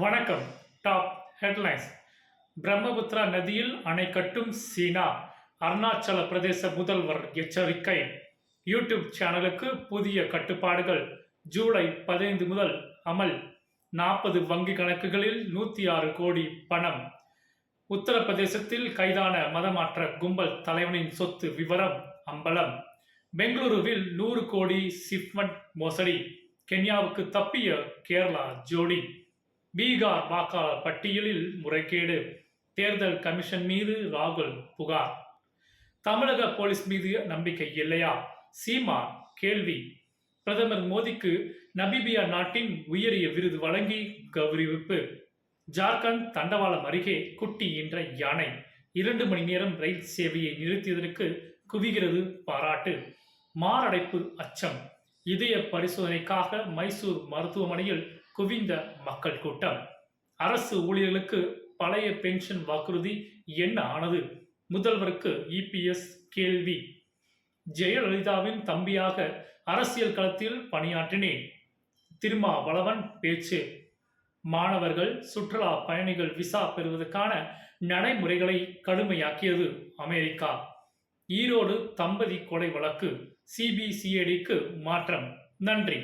வணக்கம். Top headlines. Brahmaputra நதியில் அணை கட்டும் சீனா, அருணாச்சல பிரதேச முதல்வர் எச்சரிக்கை. யூடியூப் சேனலுக்கு புதிய கட்டுப்பாடுகள் ஜூலை 15 முதல் அமல். 40 வங்கி கணக்குகளில் 106 கோடி பணம். உத்தரப்பிரதேசத்தில் கைதான மதமாற்ற கும்பல் தலைவனின் சொத்து விவரம் அம்பலம். பெங்களூருவில் 100 கோடி சிப்மெண்ட் மோசடி. கென்யாவுக்கு தப்பிய கேரளா ஜோடி. பீகார் வாக்காளர் பட்டியலில் முறைகேடு. தேர்தல் கமிஷன் மீது ராகுல் புகார். தமிழக போலீஸ் மீது நம்பிக்கை இல்லையா? சீமான் கேள்வி. பிரதமர் மோடிக்கு நமீபியா நாட்டின் உயரிய விருது வழங்கி கௌரவிப்பு. ஜார்க்கண்ட் தண்டவாளம் அருகே குட்டி என்ற யானை. 2 மணி நேரம் ரயில் சேவையை நிறுத்தியதற்கு குவிகிறது பாராட்டு. மாரடைப்பு அச்சம். இதய பரிசோதனைக்காக மைசூர் மருத்துவமனையில் குவிந்த மக்கள் கூட்டம். அரசு ஊழியர்களுக்கு பழைய பென்ஷன் வாக்குறுதி என்ன ஆனது? முதல்வருக்கு இபிஎஸ் கேள்வி. ஜெயலலிதாவின் தம்பியாக அரசியல் களத்தில் பணியாற்றினேன். திருமாவளவன் பேச்சு. மாணவர்கள் சுற்றுலா பயணிகள் விசா பெறுவதற்கான நடைமுறைகளை கடுமையாக்கியது அமெரிக்கா. ஈரோடு தம்பதி கொலை வழக்கு சிபிசிஐடிக்கு மாற்றம். நன்றி.